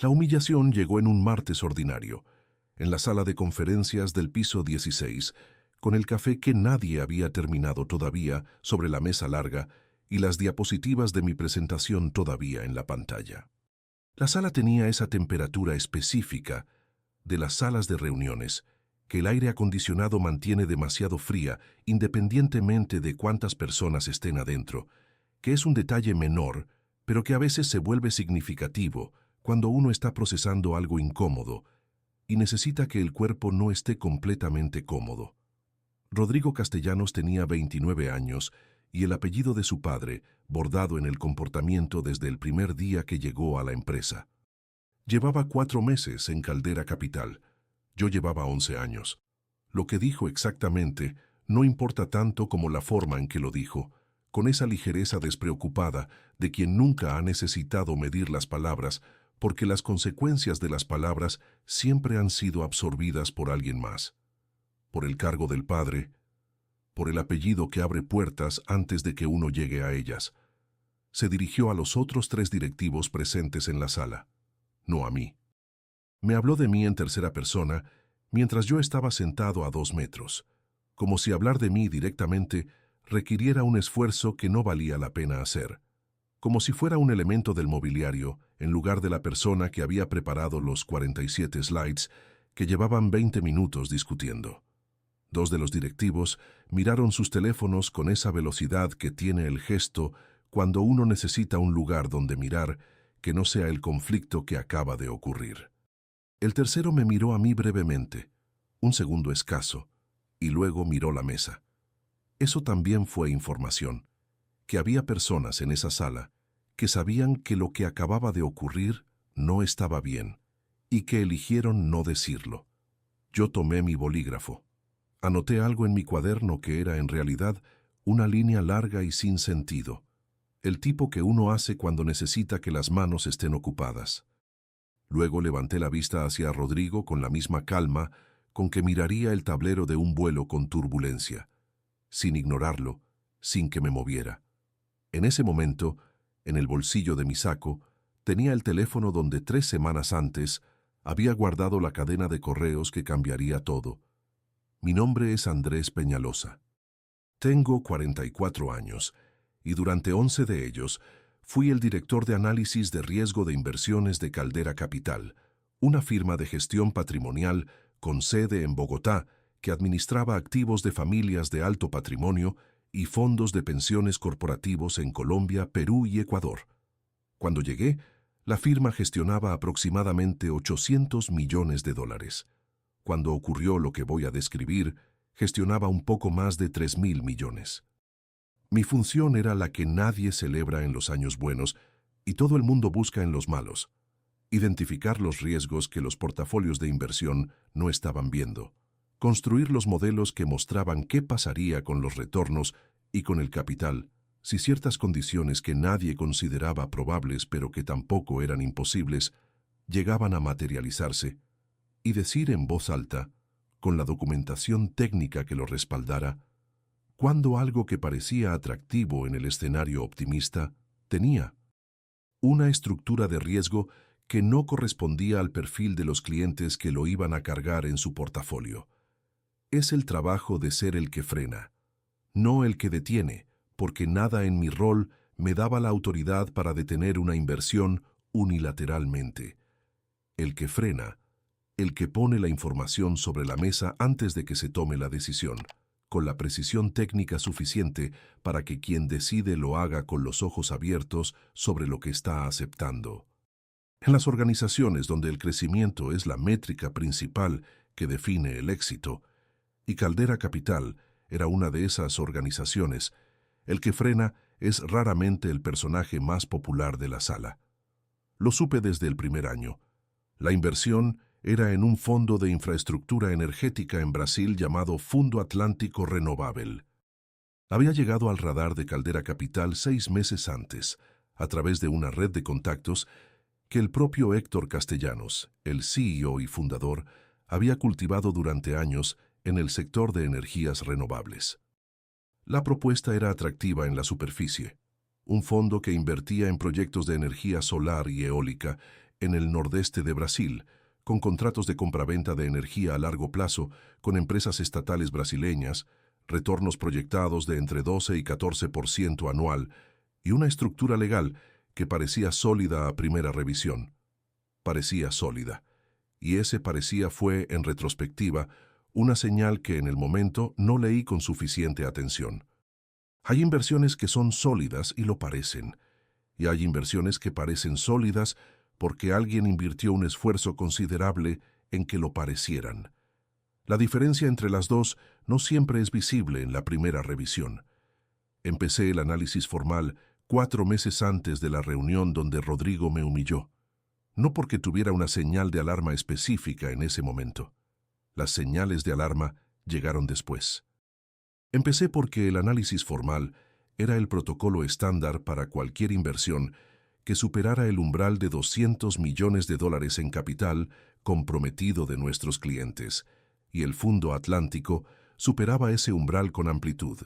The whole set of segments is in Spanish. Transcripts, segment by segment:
La humillación llegó en un martes ordinario, en la sala de conferencias del piso 16, con el café que nadie había terminado todavía sobre la mesa larga y las diapositivas de mi presentación todavía en la pantalla. La sala tenía esa temperatura específica de las salas de reuniones, que el aire acondicionado mantiene demasiado fría independientemente de cuántas personas estén adentro, que es un detalle menor, pero que a veces se vuelve significativo cuando uno está procesando algo incómodo y necesita que el cuerpo no esté completamente cómodo. Rodrigo Castellanos tenía 29 años y el apellido de su padre, bordado en el comportamiento desde el primer día que llegó a la empresa. Llevaba 4 meses en Caldera Capital. Yo llevaba 11 años. Lo que dijo exactamente no importa tanto como la forma en que lo dijo, con esa ligereza despreocupada de quien nunca ha necesitado medir las palabras, porque las consecuencias de las palabras siempre han sido absorbidas por alguien más. Por el cargo del padre, por el apellido que abre puertas antes de que uno llegue a ellas. Se dirigió a los otros 3 directivos presentes en la sala, no a mí. Me habló de mí en tercera persona, mientras yo estaba sentado a 2 metros, como si hablar de mí directamente requiriera un esfuerzo que no valía la pena hacer, como si fuera un elemento del mobiliario en lugar de la persona que había preparado los 47 slides que llevaban 20 minutos discutiendo. 2 de los directivos miraron sus teléfonos con esa velocidad que tiene el gesto cuando uno necesita un lugar donde mirar que no sea el conflicto que acaba de ocurrir. El tercero me miró a mí brevemente, un segundo escaso, y luego miró la mesa. Eso también fue información, que había personas en esa sala que sabían que lo que acababa de ocurrir no estaba bien y que eligieron no decirlo. Yo tomé mi bolígrafo. Anoté algo en mi cuaderno que era en realidad una línea larga y sin sentido, el tipo que uno hace cuando necesita que las manos estén ocupadas. Luego levanté la vista hacia Rodrigo con la misma calma con que miraría el tablero de un vuelo con turbulencia, sin ignorarlo, sin que me moviera. En ese momento, en el bolsillo de mi saco, tenía el teléfono donde 3 semanas antes había guardado la cadena de correos que cambiaría todo. Mi nombre es Andrés Peñalosa. Tengo 44 años y durante 11 de ellos fui el director de análisis de riesgo de inversiones de Caldera Capital, una firma de gestión patrimonial con sede en Bogotá que administraba activos de familias de alto patrimonio y fondos de pensiones corporativos en Colombia, Perú y Ecuador. Cuando llegué, la firma gestionaba aproximadamente $800 millones. Cuando ocurrió lo que voy a describir, gestionaba un poco más de 3.000 millones. Mi función era la que nadie celebra en los años buenos y todo el mundo busca en los malos: identificar los riesgos que los portafolios de inversión no estaban viendo, construir los modelos que mostraban qué pasaría con los retornos y con el capital si ciertas condiciones que nadie consideraba probables pero que tampoco eran imposibles llegaban a materializarse, y decir en voz alta, con la documentación técnica que lo respaldara, cuando algo que parecía atractivo en el escenario optimista tenía una estructura de riesgo que no correspondía al perfil de los clientes que lo iban a cargar en su portafolio. Es el trabajo de ser el que frena, no el que detiene, porque nada en mi rol me daba la autoridad para detener una inversión unilateralmente. El que frena, el que pone la información sobre la mesa antes de que se tome la decisión, con la precisión técnica suficiente para que quien decide lo haga con los ojos abiertos sobre lo que está aceptando. En las organizaciones donde el crecimiento es la métrica principal que define el éxito, y Caldera Capital era una de esas organizaciones, el que frena es raramente el personaje más popular de la sala. Lo supe desde el primer año. La inversión era en un fondo de infraestructura energética en Brasil llamado Fundo Atlântico Renovável. Había llegado al radar de Caldera Capital 6 meses antes, a través de una red de contactos que el propio Héctor Castellanos, el CEO y fundador, había cultivado durante años en el sector de energías renovables. La propuesta era atractiva en la superficie. Un fondo que invertía en proyectos de energía solar y eólica en el nordeste de Brasil, con contratos de compraventa de energía a largo plazo con empresas estatales brasileñas, retornos proyectados de entre 12 y 14% anual y una estructura legal que parecía sólida a primera revisión. Parecía sólida. Y ese parecía fue, en retrospectiva, una señal que en el momento no leí con suficiente atención. Hay inversiones que son sólidas y lo parecen, y hay inversiones que parecen sólidas porque alguien invirtió un esfuerzo considerable en que lo parecieran. La diferencia entre las dos no siempre es visible en la primera revisión. Empecé el análisis formal 4 meses antes de la reunión donde Rodrigo me humilló. No porque tuviera una señal de alarma específica en ese momento. Las señales de alarma llegaron después. Empecé porque el análisis formal era el protocolo estándar para cualquier inversión que superara el umbral de $200 millones en capital comprometido de nuestros clientes, y el Fondo Atlántico superaba ese umbral con amplitud.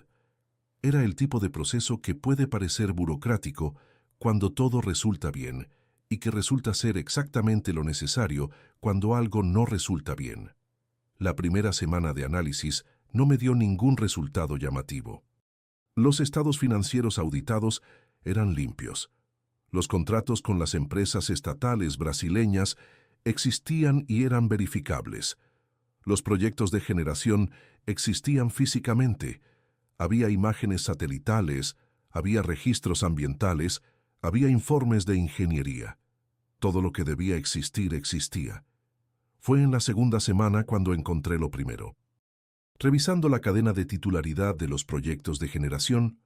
Era el tipo de proceso que puede parecer burocrático cuando todo resulta bien, y que resulta ser exactamente lo necesario cuando algo no resulta bien. La primera semana de análisis no me dio ningún resultado llamativo. Los estados financieros auditados eran limpios. Los contratos con las empresas estatales brasileñas existían y eran verificables. Los proyectos de generación existían físicamente. Había imágenes satelitales, había registros ambientales, había informes de ingeniería. Todo lo que debía existir existía. Fue en la segunda semana cuando encontré lo primero. Revisando la cadena de titularidad de los proyectos de generación,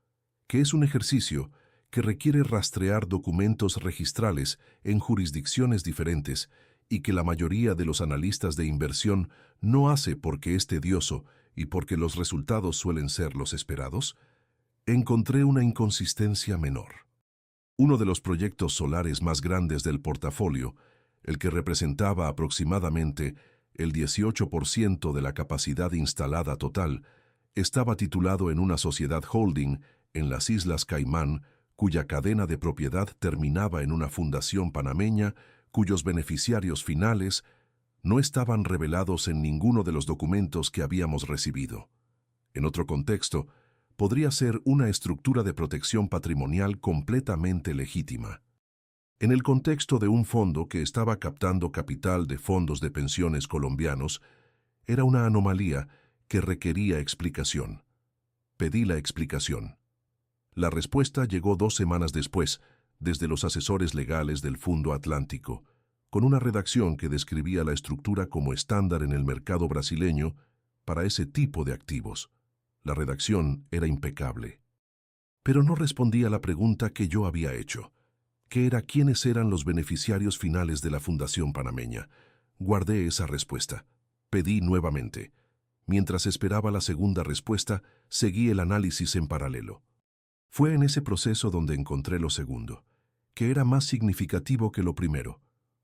que es un ejercicio que requiere rastrear documentos registrales en jurisdicciones diferentes y que la mayoría de los analistas de inversión no hace porque es tedioso y porque los resultados suelen ser los esperados, encontré una inconsistencia menor. Uno de los proyectos solares más grandes del portafolio, el que representaba aproximadamente el 18% de la capacidad instalada total, estaba titulado en una sociedad holding en las Islas Caimán, cuya cadena de propiedad terminaba en una fundación panameña, cuyos beneficiarios finales no estaban revelados en ninguno de los documentos que habíamos recibido. En otro contexto, podría ser una estructura de protección patrimonial completamente legítima. En el contexto de un fondo que estaba captando capital de fondos de pensiones colombianos, era una anomalía que requería explicación. Pedí la explicación. La respuesta llegó 2 semanas después, desde los asesores legales del Fondo Atlántico, con una redacción que describía la estructura como estándar en el mercado brasileño para ese tipo de activos. La redacción era impecable. Pero no respondía a la pregunta que yo había hecho, que era quiénes eran los beneficiarios finales de la Fundación Panameña. Guardé esa respuesta. Pedí nuevamente. Mientras esperaba la segunda respuesta, seguí el análisis en paralelo. Fue en ese proceso donde encontré lo segundo, que era más significativo que lo primero.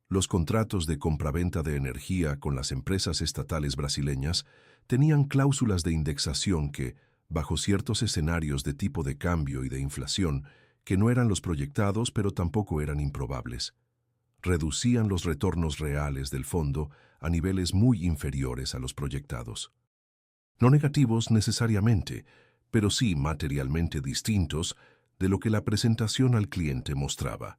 Los contratos de compraventa de energía con las empresas estatales brasileñas tenían cláusulas de indexación que, bajo ciertos escenarios de tipo de cambio y de inflación, que no eran los proyectados pero tampoco eran improbables, reducían los retornos reales del fondo a niveles muy inferiores a los proyectados. No negativos necesariamente, pero sí materialmente distintos de lo que la presentación al cliente mostraba.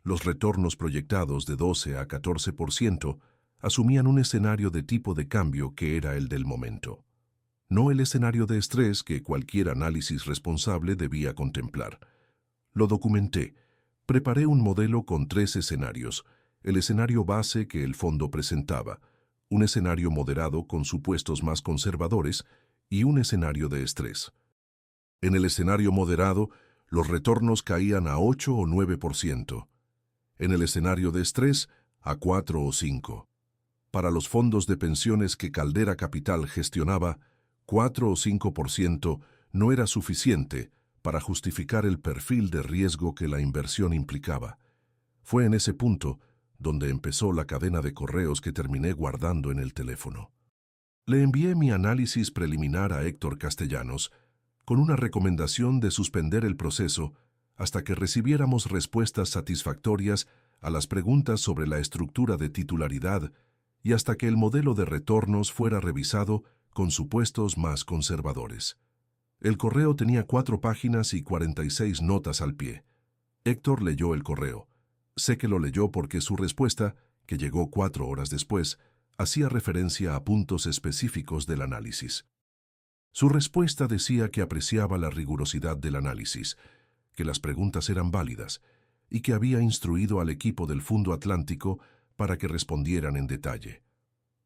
Los retornos proyectados de 12 a 14% asumían un escenario de tipo de cambio que era el del momento, no el escenario de estrés que cualquier análisis responsable debía contemplar. Lo documenté. Preparé un modelo con 3 escenarios, el escenario base que el fondo presentaba, un escenario moderado con supuestos más conservadores y un escenario de estrés. En el escenario moderado, los retornos caían a 8 o 9%. En el escenario de estrés, a 4 o 5. Para los fondos de pensiones que Caldera Capital gestionaba, 4 o 5% no era suficiente para justificar el perfil de riesgo que la inversión implicaba. Fue en ese punto donde empezó la cadena de correos que terminé guardando en el teléfono. Le envié mi análisis preliminar a Héctor Castellanos con una recomendación de suspender el proceso hasta que recibiéramos respuestas satisfactorias a las preguntas sobre la estructura de titularidad y hasta que el modelo de retornos fuera revisado con supuestos más conservadores. El correo tenía 4 páginas y 46 notas al pie. Héctor leyó el correo. Sé que lo leyó porque su respuesta, que llegó 4 horas después, hacía referencia a puntos específicos del análisis. Su respuesta decía que apreciaba la rigurosidad del análisis, que las preguntas eran válidas y que había instruido al equipo del Fondo Atlántico para que respondieran en detalle.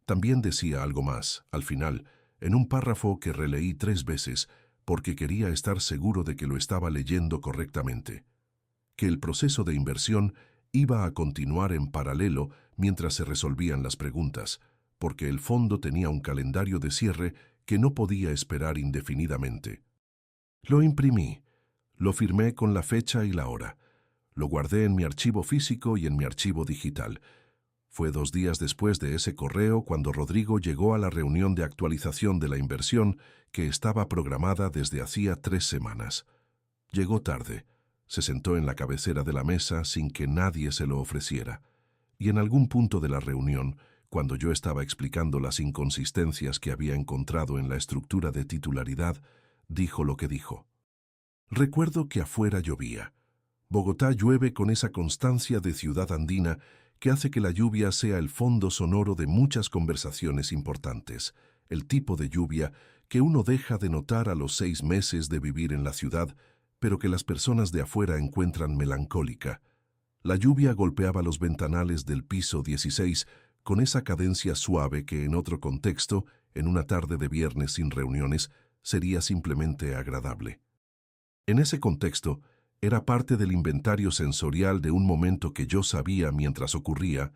También decía algo más, al final, en un párrafo que releí 3 veces porque quería estar seguro de que lo estaba leyendo correctamente, que el proceso de inversión iba a continuar en paralelo mientras se resolvían las preguntas, porque el fondo tenía un calendario de cierre que no podía esperar indefinidamente. Lo imprimí, lo firmé con la fecha y la hora, lo guardé en mi archivo físico y en mi archivo digital. Fue 2 días después de ese correo cuando Rodrigo llegó a la reunión de actualización de la inversión que estaba programada desde hacía 3 semanas. Llegó tarde, se sentó en la cabecera de la mesa sin que nadie se lo ofreciera, y en algún punto de la reunión, cuando yo estaba explicando las inconsistencias que había encontrado en la estructura de titularidad, dijo lo que dijo. Recuerdo que afuera llovía. Bogotá llueve con esa constancia de ciudad andina que hace que la lluvia sea el fondo sonoro de muchas conversaciones importantes, el tipo de lluvia que uno deja de notar a los 6 meses de vivir en la ciudad, pero que las personas de afuera encuentran melancólica. La lluvia golpeaba los ventanales del piso 16 con esa cadencia suave que en otro contexto, en una tarde de viernes sin reuniones, sería simplemente agradable. En ese contexto, era parte del inventario sensorial de un momento que yo sabía mientras ocurría,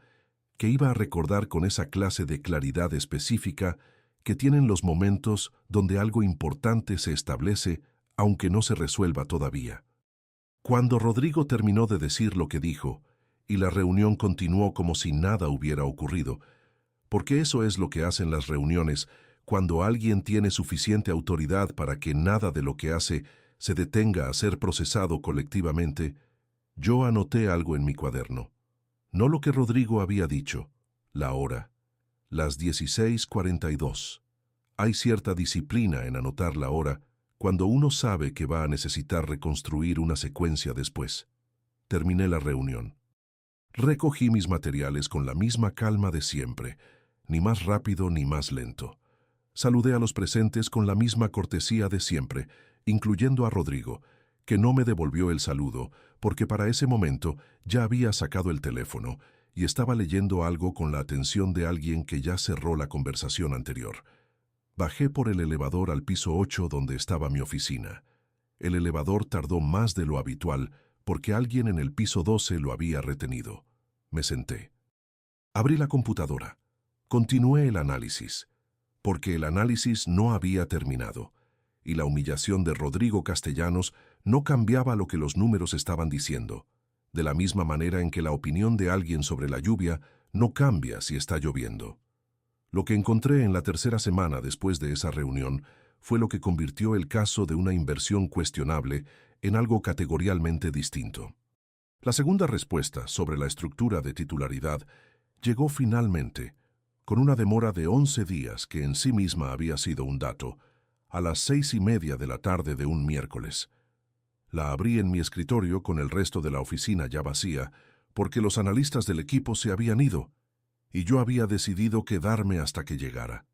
que iba a recordar con esa clase de claridad específica que tienen los momentos donde algo importante se establece aunque no se resuelva todavía. Cuando Rodrigo terminó de decir lo que dijo, y la reunión continuó como si nada hubiera ocurrido, porque eso es lo que hacen las reuniones cuando alguien tiene suficiente autoridad para que nada de lo que hace se detenga a ser procesado colectivamente, yo anoté algo en mi cuaderno. No lo que Rodrigo había dicho, la hora, las 16:42. Hay cierta disciplina en anotar la hora cuando uno sabe que va a necesitar reconstruir una secuencia después. Terminé la reunión. Recogí mis materiales con la misma calma de siempre, ni más rápido ni más lento. Saludé a los presentes con la misma cortesía de siempre, incluyendo a Rodrigo, que no me devolvió el saludo, porque para ese momento ya había sacado el teléfono y estaba leyendo algo con la atención de alguien que ya cerró la conversación anterior. Bajé por el elevador al piso 8 donde estaba mi oficina. El elevador tardó más de lo habitual porque alguien en el piso 12 lo había retenido. Me senté. Abrí la computadora. Continué el análisis, porque el análisis no había terminado, y la humillación de Rodrigo Castellanos no cambiaba lo que los números estaban diciendo, de la misma manera en que la opinión de alguien sobre la lluvia no cambia si está lloviendo. Lo que encontré en la tercera semana después de esa reunión fue lo que convirtió el caso de una inversión cuestionable en algo categorialmente distinto. La segunda respuesta sobre la estructura de titularidad llegó finalmente, con una demora de 11 días que en sí misma había sido un dato, a las 6:30 de la tarde de un miércoles. La abrí en mi escritorio con el resto de la oficina ya vacía, porque los analistas del equipo se habían ido, y yo había decidido quedarme hasta que llegara.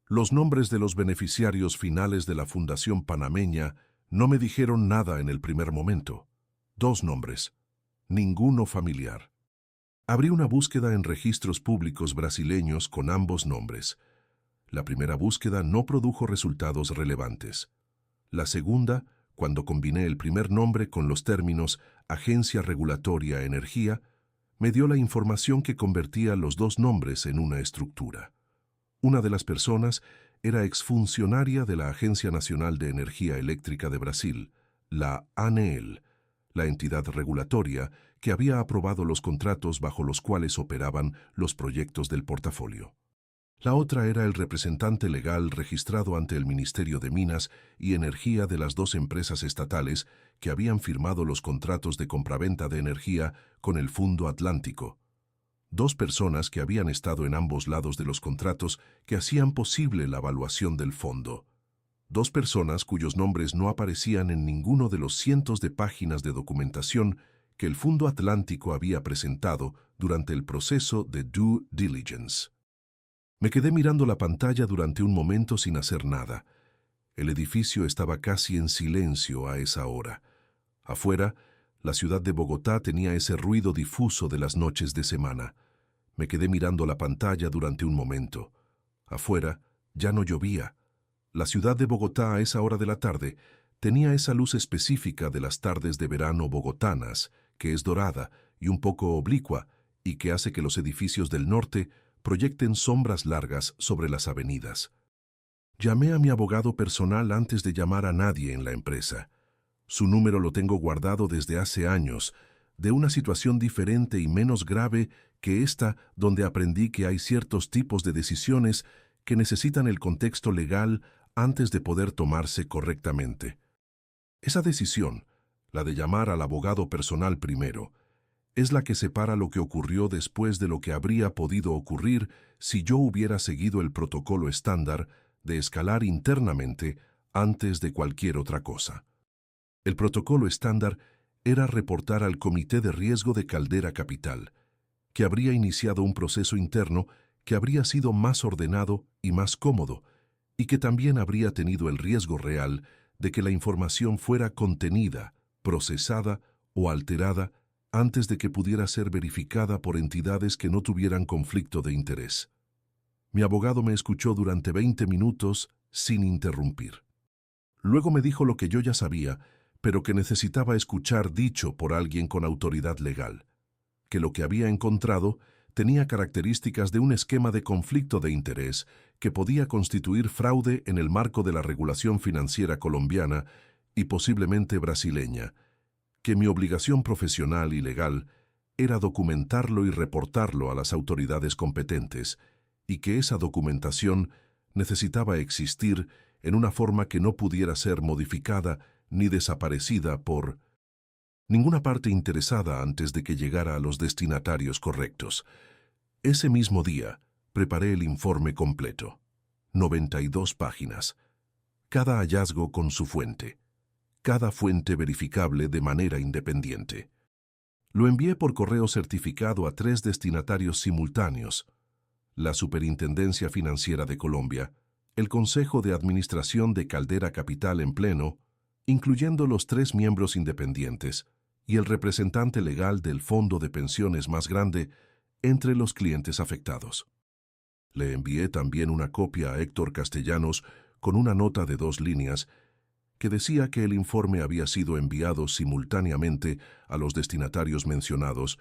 Los nombres de los beneficiarios finales de la Fundación Panameña no me dijeron nada en el primer momento. 2 nombres, ninguno familiar. Abrí una búsqueda en registros públicos brasileños con ambos nombres. La primera búsqueda no produjo resultados relevantes. La segunda, cuando combiné el primer nombre con los términos Agencia Regulatoria Energía, me dio la información que convertía los 2 nombres en una estructura. Una de las personas era exfuncionaria de la Agencia Nacional de Energía Eléctrica de Brasil, la ANEEL, la entidad regulatoria que había aprobado los contratos bajo los cuales operaban los proyectos del portafolio. La otra era el representante legal registrado ante el Ministerio de Minas y Energía de las dos empresas estatales que habían firmado los contratos de compraventa de energía con el Fundo Atlántico. Dos personas que habían estado en ambos lados de los contratos que hacían posible la evaluación del fondo. Dos personas cuyos nombres no aparecían en ninguno de los cientos de páginas de documentación que el Fundo Atlántico había presentado durante el proceso de due diligence. Me quedé mirando la pantalla durante un momento sin hacer nada. El edificio estaba casi en silencio a esa hora. Afuera, la ciudad de Bogotá tenía ese ruido difuso de las noches de semana. Me quedé mirando la pantalla durante un momento. Afuera, ya no llovía. La ciudad de Bogotá a esa hora de la tarde tenía esa luz específica de las tardes de verano bogotanas, que es dorada y un poco oblicua, y que hace que los edificios del norte proyecten sombras largas sobre las avenidas. Llamé a mi abogado personal antes de llamar a nadie en la empresa. Su número lo tengo guardado desde hace años, de una situación diferente y menos grave que esta, donde aprendí que hay ciertos tipos de decisiones que necesitan el contexto legal antes de poder tomarse correctamente. Esa decisión, la de llamar al abogado personal primero, es la que separa lo que ocurrió después de lo que habría podido ocurrir si yo hubiera seguido el protocolo estándar de escalar internamente antes de cualquier otra cosa. El protocolo estándar era reportar al Comité de Riesgo de Caldera Capital, que habría iniciado un proceso interno que habría sido más ordenado y más cómodo, y que también habría tenido el riesgo real de que la información fuera contenida, procesada o alterada antes de que pudiera ser verificada por entidades que no tuvieran conflicto de interés. Mi abogado me escuchó durante 20 minutos sin interrumpir. Luego me dijo lo que yo ya sabía, pero que necesitaba escuchar dicho por alguien con autoridad legal, que lo que había encontrado tenía características de un esquema de conflicto de interés que podía constituir fraude en el marco de la regulación financiera colombiana y posiblemente brasileña, que mi obligación profesional y legal era documentarlo y reportarlo a las autoridades competentes, y que esa documentación necesitaba existir en una forma que no pudiera ser modificada ni desaparecida por ninguna parte interesada antes de que llegara a los destinatarios correctos. Ese mismo día, preparé el informe completo. 92 páginas. Cada hallazgo con su fuente. Cada fuente verificable de manera independiente. Lo envié por correo certificado a 3 destinatarios simultáneos: la Superintendencia Financiera de Colombia, el Consejo de Administración de Caldera Capital en pleno, incluyendo los 3 miembros independientes, y el representante legal del fondo de pensiones más grande entre los clientes afectados. Le envié también una copia a Héctor Castellanos con una nota de 2 líneas que decía que el informe había sido enviado simultáneamente a los destinatarios mencionados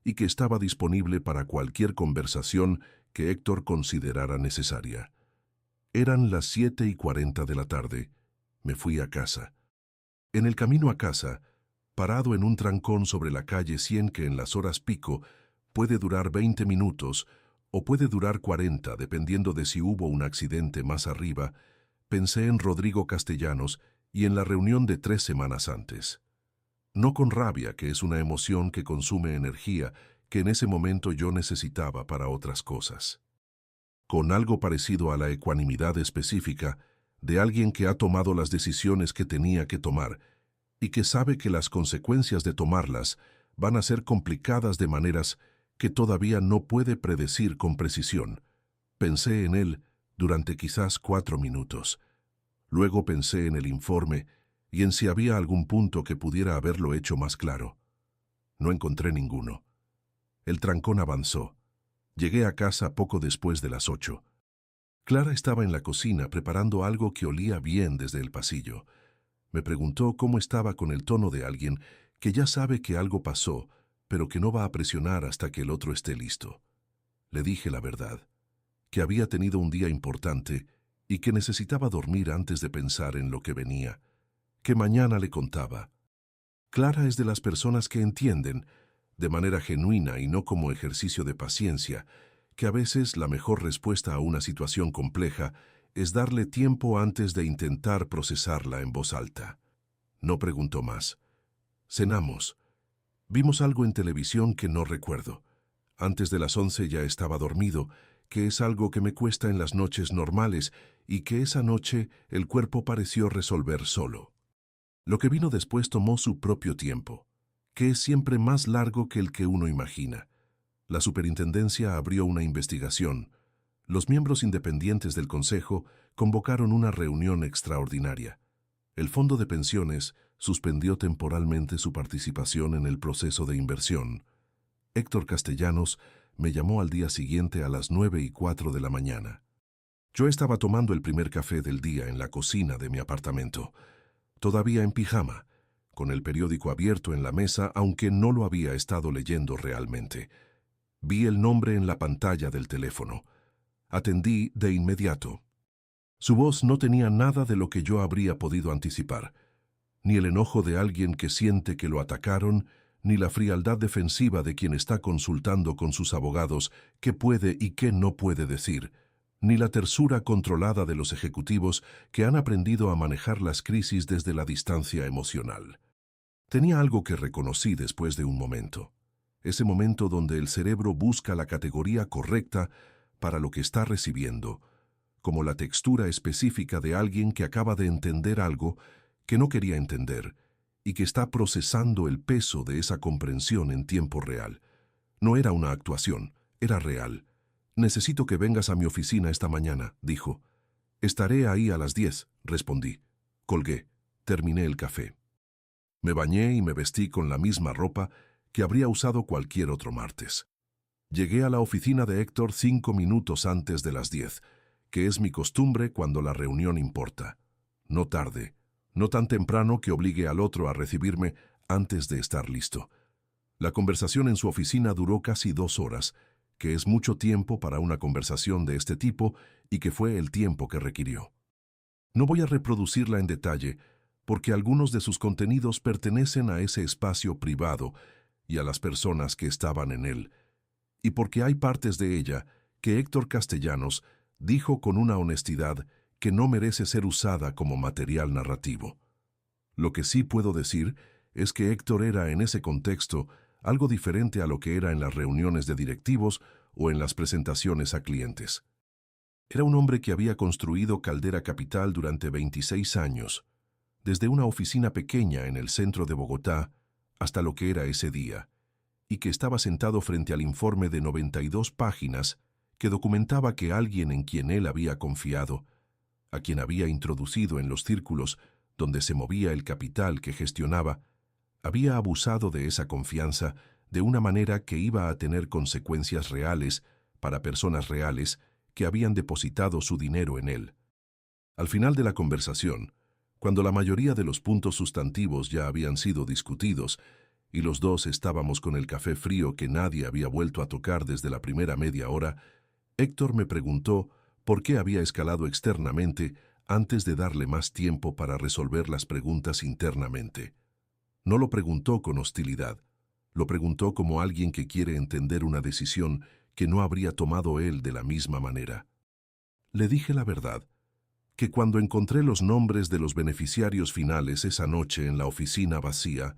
y que estaba disponible para cualquier conversación que Héctor considerara necesaria. Eran las 7:40 de la tarde. Me fui a casa. En el camino a casa, parado en un trancón sobre la calle 100 que en las horas pico puede durar 20 minutos o puede durar 40 dependiendo de si hubo un accidente más arriba, pensé en Rodrigo Castellanos y en la reunión de 3 semanas antes. No con rabia, que es una emoción que consume energía que en ese momento yo necesitaba para otras cosas. Con algo parecido a la ecuanimidad específica de alguien que ha tomado las decisiones que tenía que tomar y que sabe que las consecuencias de tomarlas van a ser complicadas de maneras que todavía no puede predecir con precisión. Pensé en él durante quizás 4 minutos. Luego pensé en el informe y en si había algún punto que pudiera haberlo hecho más claro. No encontré ninguno. El trancón avanzó. Llegué a casa poco después de las 8. Clara estaba en la cocina preparando algo que olía bien desde el pasillo. Me preguntó cómo estaba con el tono de alguien que ya sabe que algo pasó, pero que no va a presionar hasta que el otro esté listo. Le dije la verdad, que había tenido un día importante y que necesitaba dormir antes de pensar en lo que venía, que mañana le contaba. Clara es de las personas que entienden, de manera genuina y no como ejercicio de paciencia, que a veces la mejor respuesta a una situación compleja es darle tiempo antes de intentar procesarla en voz alta. No preguntó más. Cenamos. Vimos algo en televisión que no recuerdo. Antes de las 11 ya estaba dormido, que es algo que me cuesta en las noches normales y que esa noche el cuerpo pareció resolver solo. Lo que vino después tomó su propio tiempo, que es siempre más largo que el que uno imagina. La superintendencia abrió una investigación. Los miembros independientes del Consejo convocaron una reunión extraordinaria. El Fondo de Pensiones suspendió temporalmente su participación en el proceso de inversión. Héctor Castellanos me llamó al día siguiente a las 9:04 de la mañana. Yo estaba tomando el primer café del día en la cocina de mi apartamento, todavía en pijama, con el periódico abierto en la mesa, aunque no lo había estado leyendo realmente. Vi el nombre en la pantalla del teléfono. Atendí de inmediato. Su voz no tenía nada de lo que yo habría podido anticipar, ni el enojo de alguien que siente que lo atacaron, ni la frialdad defensiva de quien está consultando con sus abogados qué puede y qué no puede decir, ni la tersura controlada de los ejecutivos que han aprendido a manejar las crisis desde la distancia emocional. Tenía algo que reconocí después de un momento. Ese momento donde el cerebro busca la categoría correcta para lo que está recibiendo, como la textura específica de alguien que acaba de entender algo que no quería entender y que está procesando el peso de esa comprensión en tiempo real. No era una actuación, era real. «Necesito que vengas a mi oficina esta mañana», dijo. «Estaré ahí a las 10», respondí. Colgué. Terminé el café. Me bañé y me vestí con la misma ropa que habría usado cualquier otro martes. Llegué a la oficina de Héctor 5 minutos antes de las 10, que es mi costumbre cuando la reunión importa. No tarde, no tan temprano que obligue al otro a recibirme antes de estar listo. La conversación en su oficina duró casi 2 horas, que es mucho tiempo para una conversación de este tipo y que fue el tiempo que requirió. No voy a reproducirla en detalle, porque algunos de sus contenidos pertenecen a ese espacio privado y a las personas que estaban en él, y porque hay partes de ella que Héctor Castellanos dijo con una honestidad que no merece ser usada como material narrativo. Lo que sí puedo decir es que Héctor era en ese contexto algo diferente a lo que era en las reuniones de directivos o en las presentaciones a clientes. Era un hombre que había construido Caldera Capital durante 26 años, desde una oficina pequeña en el centro de Bogotá hasta lo que era ese día, y que estaba sentado frente al informe de 92 páginas que documentaba que alguien en quien él había confiado, a quien había introducido en los círculos donde se movía el capital que gestionaba, había abusado de esa confianza de una manera que iba a tener consecuencias reales para personas reales que habían depositado su dinero en él. Al final de la conversación, cuando la mayoría de los puntos sustantivos ya habían sido discutidos y los dos estábamos con el café frío que nadie había vuelto a tocar desde la primera media hora, Héctor me preguntó por qué había escalado externamente antes de darle más tiempo para resolver las preguntas internamente. No lo preguntó con hostilidad, lo preguntó como alguien que quiere entender una decisión que no habría tomado él de la misma manera. Le dije la verdad, que cuando encontré los nombres de los beneficiarios finales esa noche en la oficina vacía,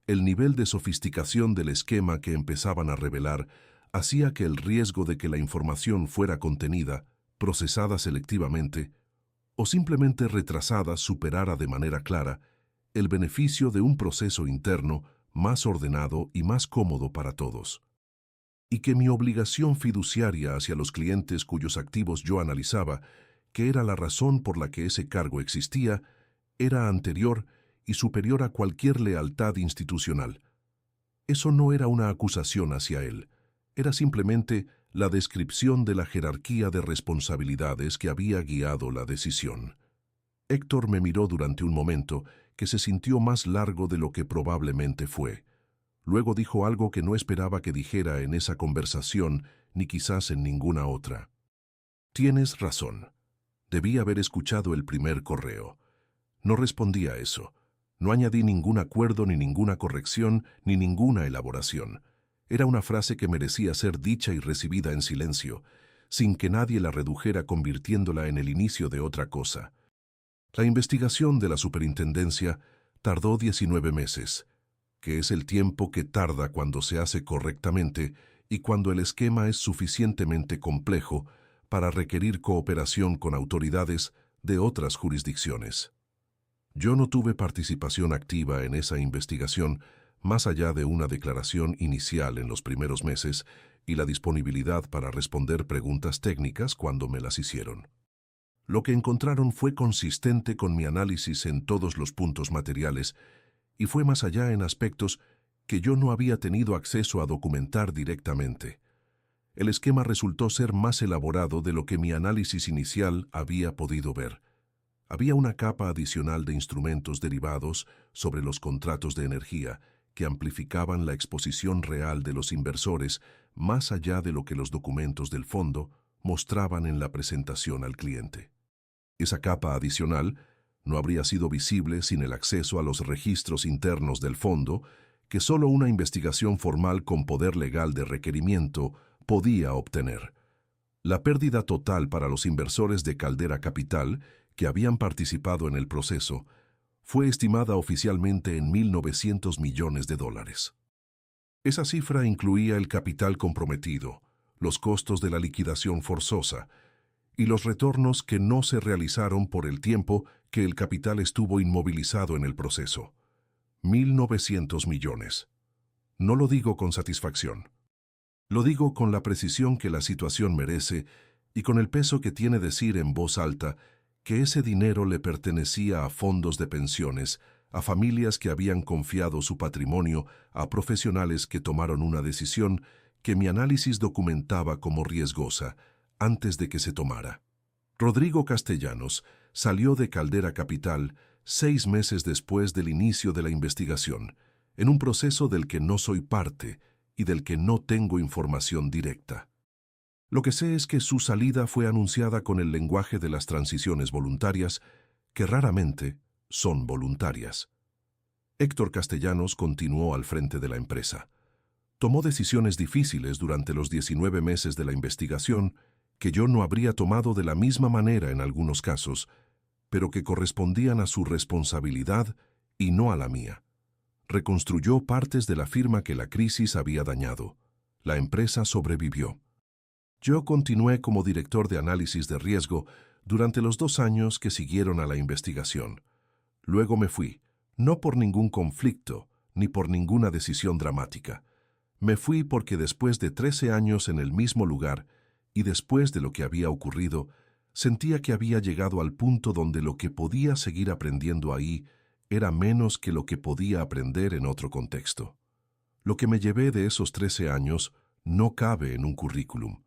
el nivel de sofisticación del esquema que empezaban a revelar hacía que el riesgo de que la información fuera contenida, procesada selectivamente, o simplemente retrasada superara de manera clara el beneficio de un proceso interno más ordenado y más cómodo para todos. Y que mi obligación fiduciaria hacia los clientes cuyos activos yo analizaba, que era la razón por la que ese cargo existía, era anterior y superior a cualquier lealtad institucional. Eso no era una acusación hacia él, era simplemente la descripción de la jerarquía de responsabilidades que había guiado la decisión. Héctor me miró durante un momento que se sintió más largo de lo que probablemente fue. Luego dijo algo que no esperaba que dijera en esa conversación ni quizás en ninguna otra. «Tienes razón. Debí haber escuchado el primer correo. No respondí a eso. No añadí ningún acuerdo, ni ninguna corrección, ni ninguna elaboración. Era una frase que merecía ser dicha y recibida en silencio, sin que nadie la redujera convirtiéndola en el inicio de otra cosa. La investigación de la superintendencia tardó 19 meses, que es el tiempo que tarda cuando se hace correctamente y cuando el esquema es suficientemente complejo para requerir cooperación con autoridades de otras jurisdicciones. Yo no tuve participación activa en esa investigación más allá de una declaración inicial en los primeros meses y la disponibilidad para responder preguntas técnicas cuando me las hicieron. Lo que encontraron fue consistente con mi análisis en todos los puntos materiales y fue más allá en aspectos que yo no había tenido acceso a documentar directamente. El esquema resultó ser más elaborado de lo que mi análisis inicial había podido ver. Había una capa adicional de instrumentos derivados sobre los contratos de energía que amplificaban la exposición real de los inversores más allá de lo que los documentos del fondo mostraban en la presentación al cliente. Esa capa adicional no habría sido visible sin el acceso a los registros internos del fondo que solo una investigación formal con poder legal de requerimiento podía obtener. La pérdida total para los inversores de Caldera Capital que habían participado en el proceso fue estimada oficialmente en $1.900 millones. Esa cifra incluía el capital comprometido, los costos de la liquidación forzosa y los retornos que no se realizaron por el tiempo que el capital estuvo inmovilizado en el proceso. 1.900 millones. No lo digo con satisfacción. Lo digo con la precisión que la situación merece y con el peso que tiene decir en voz alta que ese dinero le pertenecía a fondos de pensiones, a familias que habían confiado su patrimonio a profesionales que tomaron una decisión que mi análisis documentaba como riesgosa antes de que se tomara. Rodrigo Castellanos salió de Caldera Capital 6 meses después del inicio de la investigación, en un proceso del que no soy parte y del que no tengo información directa. Lo que sé es que su salida fue anunciada con el lenguaje de las transiciones voluntarias, que raramente son voluntarias. Héctor Castellanos continuó al frente de la empresa. Tomó decisiones difíciles durante los 19 meses de la investigación que yo no habría tomado de la misma manera en algunos casos, pero que correspondían a su responsabilidad y no a la mía. Reconstruyó partes de la firma que la crisis había dañado. La empresa sobrevivió. Yo continué como director de análisis de riesgo durante los 2 años que siguieron a la investigación. Luego me fui, no por ningún conflicto ni por ninguna decisión dramática. Me fui porque después de 13 años en el mismo lugar y después de lo que había ocurrido, sentía que había llegado al punto donde lo que podía seguir aprendiendo ahí era menos que lo que podía aprender en otro contexto. Lo que me llevé de esos 13 años no cabe en un currículum.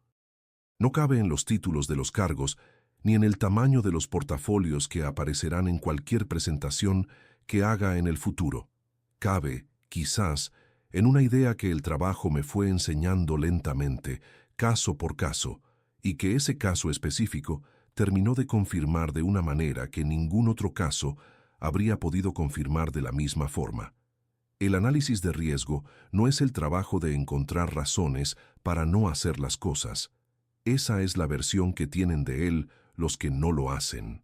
No cabe en los títulos de los cargos, ni en el tamaño de los portafolios que aparecerán en cualquier presentación que haga en el futuro. Cabe, quizás, en una idea que el trabajo me fue enseñando lentamente, caso por caso, y que ese caso específico terminó de confirmar de una manera que ningún otro caso habría podido confirmar de la misma forma. El análisis de riesgo no es el trabajo de encontrar razones para no hacer las cosas. Esa es la versión que tienen de él los que no lo hacen.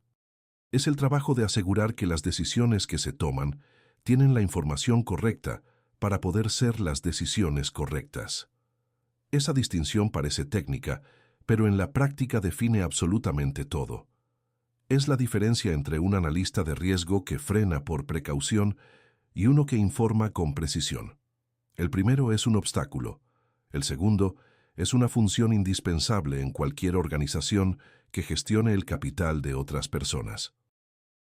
Es el trabajo de asegurar que las decisiones que se toman tienen la información correcta para poder ser las decisiones correctas. Esa distinción parece técnica, pero en la práctica define absolutamente todo. Es la diferencia entre un analista de riesgo que frena por precaución y uno que informa con precisión. El primero es un obstáculo. El segundo es una función indispensable en cualquier organización que gestione el capital de otras personas.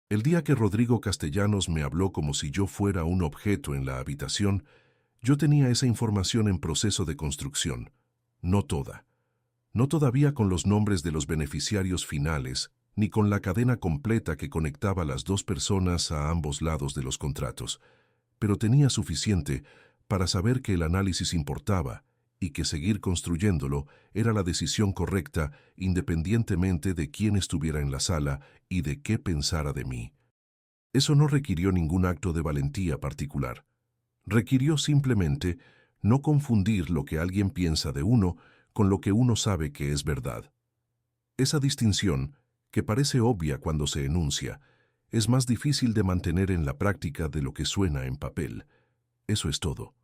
El día que Rodrigo Castellanos me habló como si yo fuera un objeto en la habitación, yo tenía esa información en proceso de construcción. No toda. No todavía con los nombres de los beneficiarios finales, ni con la cadena completa que conectaba las 2 personas a ambos lados de los contratos, pero tenía suficiente para saber que el análisis importaba y que seguir construyéndolo era la decisión correcta independientemente de quién estuviera en la sala y de qué pensara de mí. Eso no requirió ningún acto de valentía particular. Requirió simplemente No confundir lo que alguien piensa de uno con lo que uno sabe que es verdad. Esa distinción, que parece obvia cuando se enuncia, es más difícil de mantener en la práctica de lo que suena en papel. Eso es todo.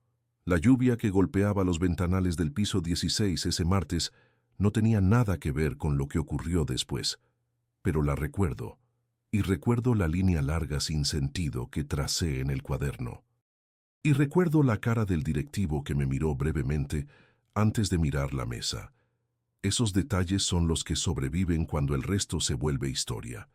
La lluvia que golpeaba los ventanales del piso 16 ese martes no tenía nada que ver con lo que ocurrió después, pero la recuerdo, y recuerdo la línea larga sin sentido que tracé en el cuaderno. Y recuerdo la cara del directivo que me miró brevemente antes de mirar la mesa. Esos detalles son los que sobreviven cuando el resto se vuelve historia.